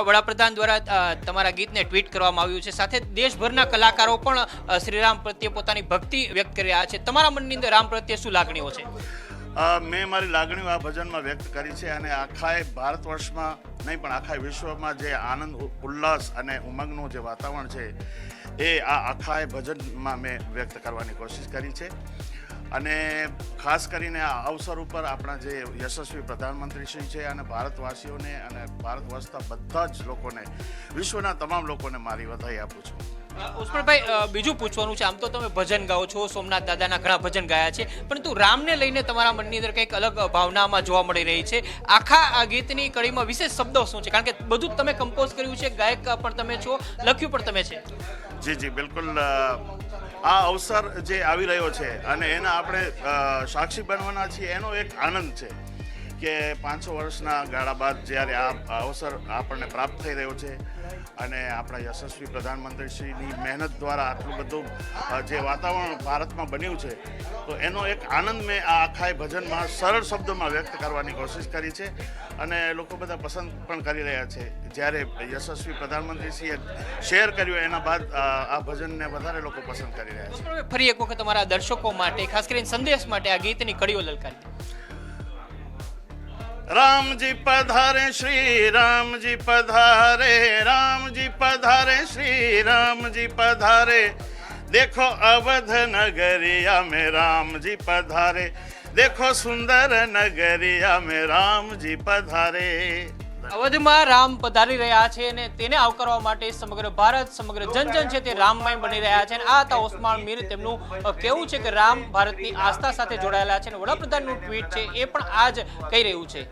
વડાપ્રધાન દ્વારા તમારા ગીતને ટ્વીટ કરવામાં આવ્યું છે, સાથે દેશભરના કલાકારો પણ શ્રીરામ પ્રત્યે પોતાની ભક્તિ વ્યક્ત કરી રહ્યા છે. તમારા મનની અંદર રામ પ્રત્યે શું લાગણીઓ છે? મેં મારી લાગણીઓ આ ભજનમાં વ્યક્ત કરી છે અને આખા ભારત વર્ષમાં નહીં પણ આખા વિશ્વમાં જે આનંદ ઉલ્લાસ અને ઉમંગનું જે વાતાવરણ છે એ આ આખા ભજનમાં મેં વ્યક્ત કરવાની કોશિશ કરી છે. અને ખાસ કરીને આ અવસર ઉપર આપણા જે યશસ્વી પ્રધાનમંત્રી શ્રી છે અને ભારતવાસીઓને અને ભારત વસતા બધા જ લોકોને, વિશ્વના તમામ લોકોને મારી વધાઈ આપું છું. ઉસ્માનભાઈ, બીજું પૂછવાનું છે, આમ તો તમે ભજન ગાઓ છો, સોમનાથ દાદાના ઘણા ભજન ગાયા છે, પરંતુ રામને લઈને તમારા મનની અંદર કંઈક અલગ ભાવનામાં જોવા મળી રહી છે. આખા આ ગીતની કડીમાં વિશેષ શબ્દો શું છે? કારણ કે બધું જ તમે કમ્પોઝ કર્યું છે, ગાયક પણ તમે છો, લખ્યું પણ તમે છે. જી બિલકુલ. આ અવસર જે આવી રહ્યો છે અને એના આપણે સાક્ષી બનવાના છીએ, એનો એક આનંદ છે કે 500 વર્ષના ગાળા બાદ જ્યારે આ અવસર આપણને પ્રાપ્ત થઈ રહ્યો છે અને આપણા યશસ્વી પ્રધાનમંત્રીશ્રીની મહેનત દ્વારા આટલું બધું જે વાતાવરણ ભારતમાં બન્યું છે, તો એનો એક આનંદ મેં આ આખા ભજનમાં સરળ શબ્દોમાં વ્યક્ત કરવાની કોશિશ કરી છે અને લોકો બધા પસંદ પણ કરી રહ્યા છે. જ્યારે યશસ્વી પ્રધાનમંત્રીશ્રીએ શેર કર્યું એના બાદ આ ભજનને વધારે લોકો પસંદ કરી રહ્યા છે. ફરી એક વખત તમારા દર્શકો માટે, ખાસ કરીને સંદેશ માટે આ ગીતની કડીઓ લલકારી. રામજી પધારે શ્રી રામજી પધારે, રામજી પધારે શ્રી રામજી પધારે, દેખો અવધ નગરિયા में રામજી પધારે, દેખો સુંદર નગરિયા में રામજી પધારે. અવધમાં રામ પધારી રહ્યા છે અને તેને આવકારવા માટે સમગ્ર ભારત, સમગ્ર જન છે તે રામમય બની રહ્યા છે. અને આ હતા ઓસ્માન મીર. તેમનું કહેવું છે કે રામ ભારતની આસ્થા સાથે જોડાયેલા છે અને વડાપ્રધાનનું ટ્વીટ છે એ પણ આ જ કહી રહ્યું છે.